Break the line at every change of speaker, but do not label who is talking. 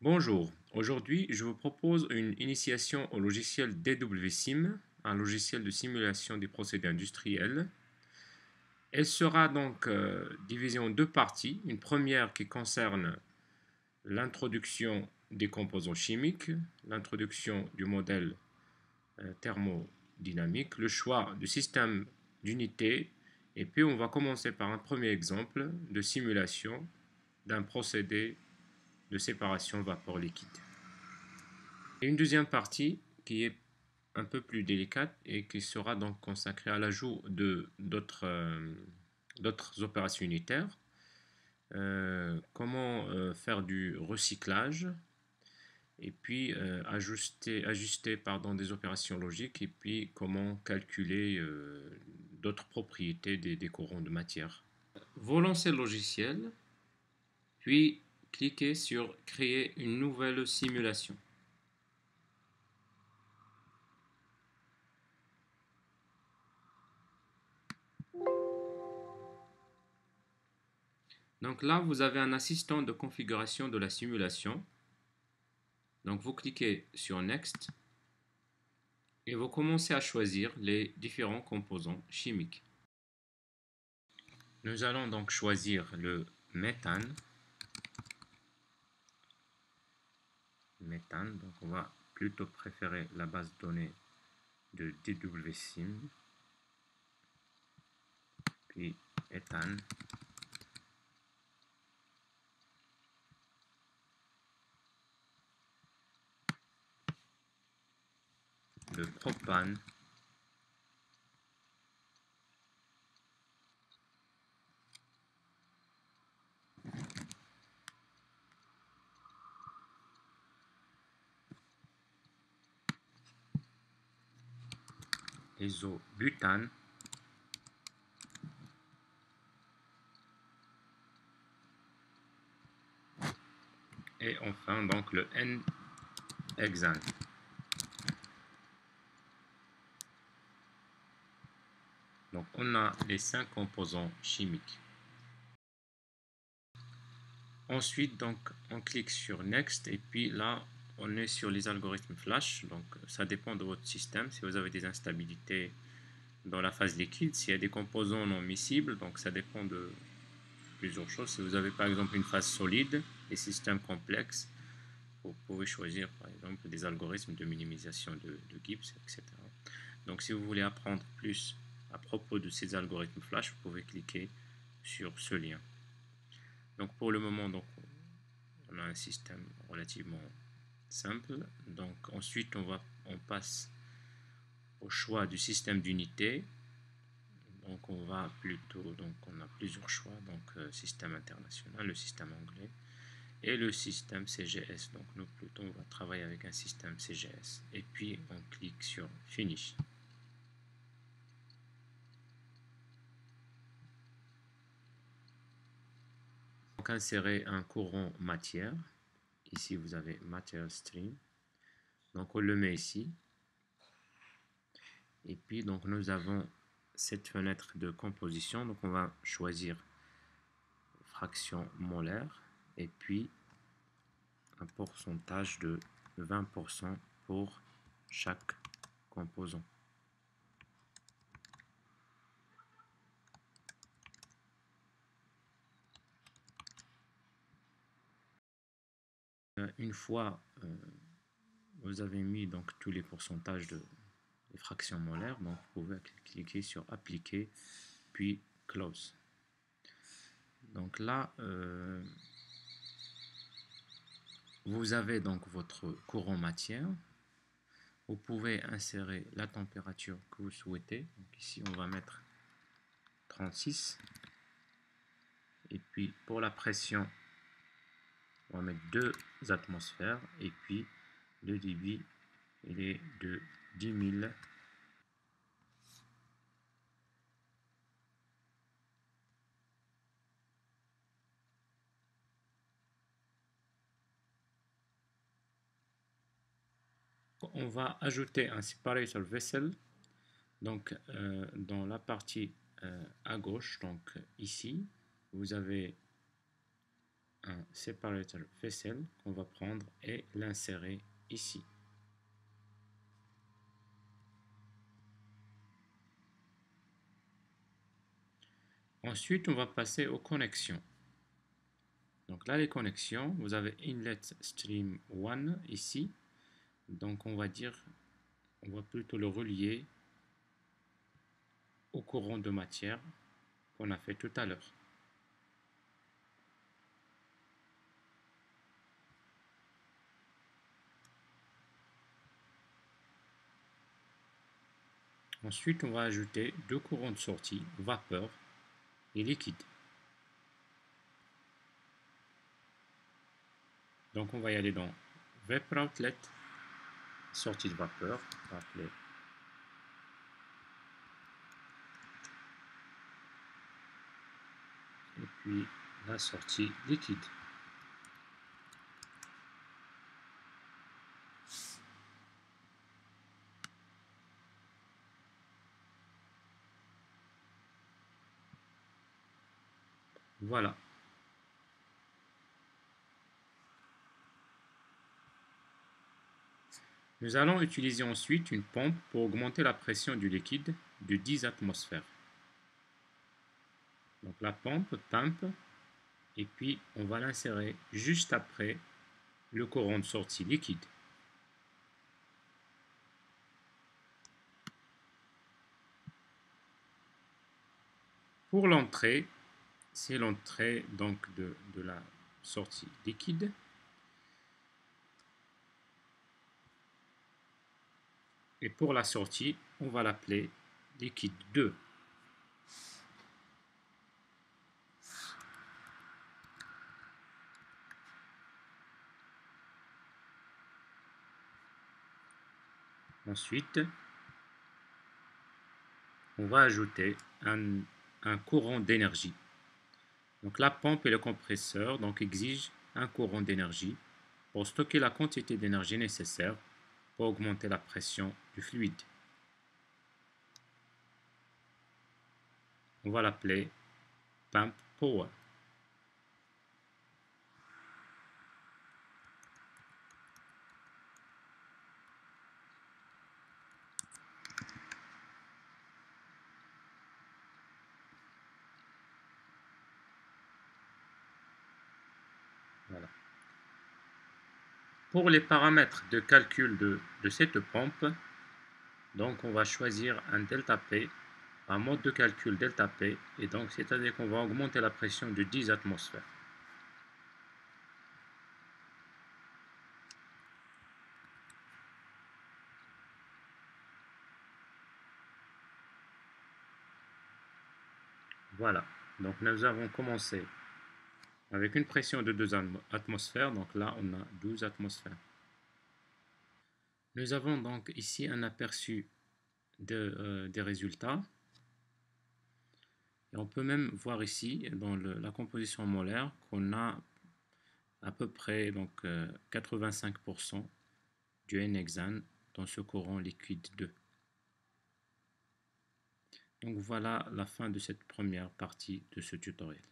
Bonjour, aujourd'hui je vous propose une initiation au logiciel DWSIM, un logiciel de simulation des procédés industriels. Elle sera donc divisée en deux parties, une première qui concerne l'introduction des composants chimiques, l'introduction du modèle thermodynamique, le choix du système d'unité, et puis on va commencer par un premier exemple de simulation d'un procédé de séparation vapeur-liquide. Et une deuxième partie qui est un peu plus délicate et qui sera donc consacrée à l'ajout de d'autres opérations unitaires, comment faire du recyclage et puis ajuster des opérations logiques et puis comment calculer d'autres propriétés des courants de matière. Vous lancez le logiciel, puis cliquez sur créer une nouvelle simulation. Donc là, vous avez un assistant de configuration de la simulation. Donc vous cliquez sur Next et vous commencez à choisir les différents composants chimiques. Nous allons donc choisir le méthane. Donc on va plutôt préférer la base de données de DWSIM, puis éthane. Le propane, l'isobutane, et enfin donc le N-hexane. Donc on a les 5 composants chimiques. Ensuite, donc, on clique sur Next et puis là, on est sur les algorithmes Flash. Donc, ça dépend de votre système. Si vous avez des instabilités dans la phase liquide, s'il y a des composants non miscibles, donc ça dépend de plusieurs choses. Si vous avez par exemple une phase solide, des systèmes complexes, vous pouvez choisir par exemple des algorithmes de minimisation de Gibbs, etc. Donc, si vous voulez apprendre plus à propos de ces algorithmes Flash, vous pouvez cliquer sur ce lien. Donc, pour le moment, donc, on a un système relativement simple. Donc ensuite on passe au choix du système d'unité. Donc on va plutôt, donc on a plusieurs choix, donc système international, le système anglais et le système CGS. Donc nous plutôt on va travailler avec un système CGS et puis on clique sur Finish. Donc insérer un courant matière. Ici vous avez Material Stream. Donc on le met ici. Et puis donc nous avons cette fenêtre de composition. Donc on va choisir fraction molaire et puis un pourcentage de 20% pour chaque composant. Une fois vous avez mis donc tous les pourcentages des fractions molaires, donc vous pouvez cliquer sur appliquer puis close. Donc là vous avez donc votre courant matière. Vous pouvez insérer la température que vous souhaitez. Donc ici on va mettre 36. Et puis pour la pression, on va mettre 2 atmosphères. Et puis le débit, il est de 10 000. On va ajouter un separator vessel. Donc dans la partie à gauche, donc ici, vous avez un separator vessel qu'on va prendre et l'insérer ici. Ensuite, on va passer aux connexions. Donc là, les connexions, vous avez inlet stream 1 ici. Donc on va plutôt le relier au courant de matière qu'on a fait tout à l'heure. Ensuite, on va ajouter deux courants de sortie, vapeur et liquide. Donc on va y aller dans Vapor Outlet, sortie de vapeur, on va appeler et puis la sortie liquide. Voilà. Nous allons utiliser ensuite une pompe pour augmenter la pression du liquide de 10 atmosphères. Donc la pompe, pump, et puis on va l'insérer juste après le courant de sortie liquide. Pour l'entrée, c'est l'entrée donc de la sortie liquide. Et pour la sortie, on va l'appeler liquide 2. Ensuite, on va ajouter un courant d'énergie. Donc la pompe et le compresseur exigent un courant d'énergie pour stocker la quantité d'énergie nécessaire pour augmenter la pression du fluide. On va l'appeler Pump Power. Voilà. Pour les paramètres de calcul de cette pompe, donc on va choisir un delta P, un mode de calcul delta P, et donc c'est-à-dire qu'on va augmenter la pression de 10 atmosphères. Voilà, donc nous avons commencé avec une pression de 2 atmosphères, donc là on a 12 atmosphères. Nous avons donc ici un aperçu des résultats. Et on peut même voir ici dans la composition molaire qu'on a à peu près 85% du N-hexane dans ce courant liquide 2. Donc voilà la fin de cette première partie de ce tutoriel.